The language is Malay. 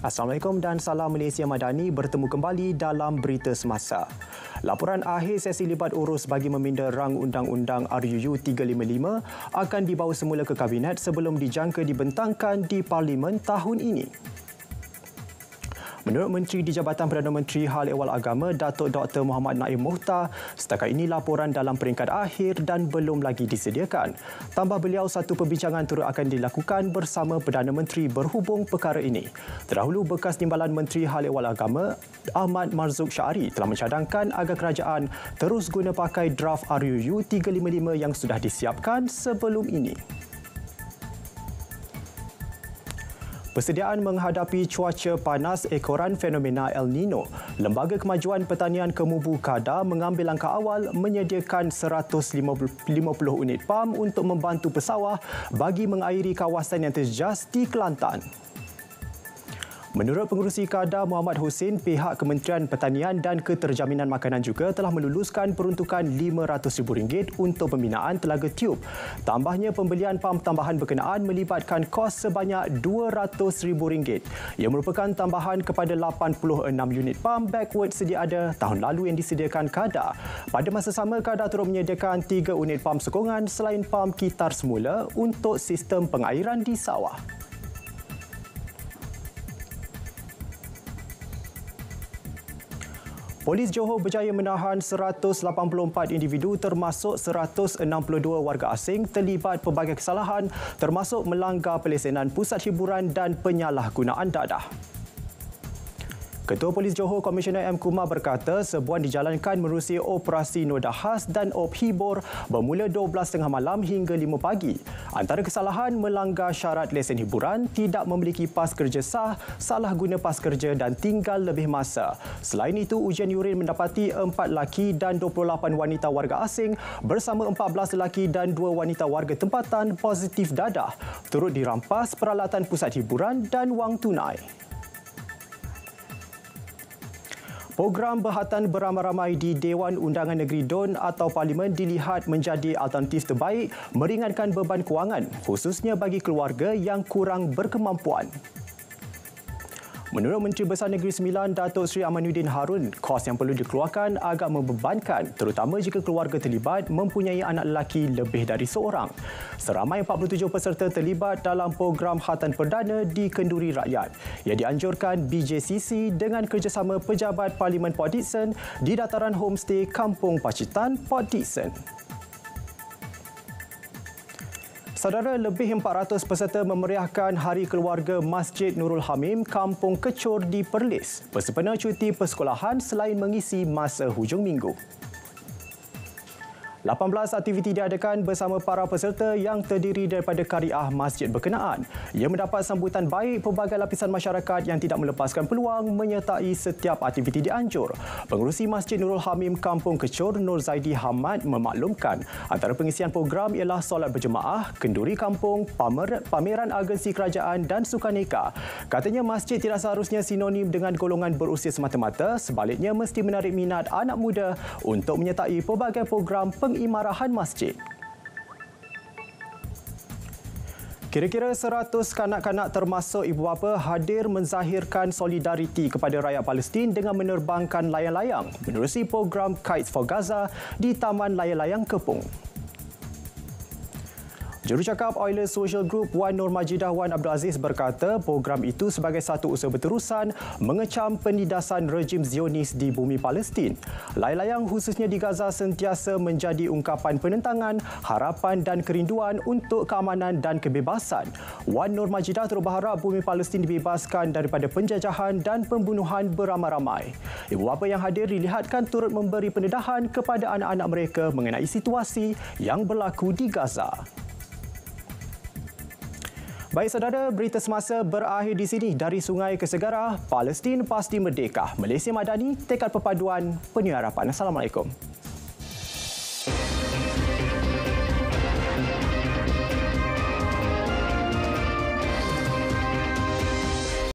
Assalamualaikum dan salam Malaysia Madani, bertemu kembali dalam Berita Semasa. Laporan akhir sesi libat urus bagi meminda rang Undang-Undang RUU 355 akan dibawa semula ke Kabinet sebelum dijangka dibentangkan di Parlimen tahun ini. Menurut Menteri di Jabatan Perdana Menteri Hal Ehwal Agama, Datuk Dr. Muhammad Naim Mukhtar, setakat ini laporan dalam peringkat akhir dan belum lagi disediakan. Tambah beliau, satu perbincangan turut akan dilakukan bersama Perdana Menteri berhubung perkara ini. Terdahulu, bekas Timbalan Menteri Hal Ehwal Agama, Ahmad Marzuq Syari, telah mencadangkan agar kerajaan terus guna pakai draft RUU 355 yang sudah disiapkan sebelum ini. Persediaan menghadapi cuaca panas ekoran fenomena El Nino, Lembaga Kemajuan Pertanian Kemubu Kedah mengambil langkah awal menyediakan 150 unit pam untuk membantu pesawah bagi mengairi kawasan yang terjejas di Kelantan. Menurut Pengerusi Kedah Muhammad Hussein, pihak Kementerian Pertanian dan Keterjaminan Makanan juga telah meluluskan peruntukan RM500,000 untuk pembinaan telaga tiub. Tambahnya, pembelian pam tambahan berkenaan melibatkan kos sebanyak RM200,000. Ia merupakan tambahan kepada 86 unit pam backward sedia ada tahun lalu yang disediakan Kedah. Pada masa sama, Kedah turut menyediakan 3 unit pam sokongan selain pam kitar semula untuk sistem pengairan di sawah. Polis Johor berjaya menahan 184 individu termasuk 162 warga asing terlibat pelbagai kesalahan termasuk melanggar pelesenan pusat hiburan dan penyalahgunaan dadah. Ketua Polis Johor Komisioner M. Kumar berkata sebuah dijalankan menerusi operasi Noda Khas dan Op Hibur bermula 12.30 malam hingga 5 pagi. Antara kesalahan melanggar syarat lesen hiburan, tidak memiliki pas kerja sah, salah guna pas kerja dan tinggal lebih masa. Selain itu, ujian urin mendapati 4 lelaki dan 28 wanita warga asing bersama 14 lelaki dan 2 wanita warga tempatan positif dadah. Turut dirampas peralatan pusat hiburan dan wang tunai. Program berhatan beramai-ramai di Dewan Undangan Negeri DUN atau Parlimen dilihat menjadi alternatif terbaik meringankan beban kewangan, khususnya bagi keluarga yang kurang berkemampuan. Menurut Menteri Besar Negeri Sembilan, Datuk Seri Amanuddin Harun, kos yang perlu dikeluarkan agak membebankan, terutama jika keluarga terlibat mempunyai anak lelaki lebih dari seorang. Seramai 47 peserta terlibat dalam program khatan perdana di Kenduri Rakyat. Ia dianjurkan BJCC dengan kerjasama pejabat Parlimen Port Dickson di dataran homestay Kampung Pacitan, Port Dickson. Saudara, lebih 400 peserta memeriahkan Hari Keluarga Masjid Nurul Hamim, Kampung Kecur di Perlis bersempena cuti persekolahan selain mengisi masa hujung minggu. 18 aktiviti diadakan bersama para peserta yang terdiri daripada kariah masjid berkenaan. Ia mendapat sambutan baik pelbagai lapisan masyarakat yang tidak melepaskan peluang menyertai setiap aktiviti dianjur. Pengerusi Masjid Nurul Hamim Kampung Kecur, Nur Zaidi Hamad, memaklumkan antara pengisian program ialah solat berjemaah, kenduri kampung, pameran agensi kerajaan dan sukaneka. Katanya masjid tidak seharusnya sinonim dengan golongan berusia semata-mata, sebaliknya mesti menarik minat anak muda untuk menyertai pelbagai program pengimarahan masjid. Kira-kira 100 kanak-kanak termasuk ibu bapa hadir menzahirkan solidariti kepada rakyat Palestin dengan menerbangkan layang-layang menerusi program Kites for Gaza di Taman Layang-Layang Kepung. Jurucakap Oilers Social Group Wan Nur Majidah Wan Abdul Aziz berkata program itu sebagai satu usaha berterusan mengecam penindasan rejim Zionis di bumi Palestin. Layang-layang khususnya di Gaza sentiasa menjadi ungkapan penentangan, harapan dan kerinduan untuk keamanan dan kebebasan. Wan Nur Majidah terus berharap bumi Palestin dibebaskan daripada penjajahan dan pembunuhan beramai-ramai. Ibu bapa yang hadir dilihatkan turut memberi pendedahan kepada anak-anak mereka mengenai situasi yang berlaku di Gaza. Baik saudara, berita semasa berakhir di sini. Dari sungai ke segara, Palestin pasti merdeka. Malaysia Madani, tekad perpaduan, penyuarapan. Assalamualaikum.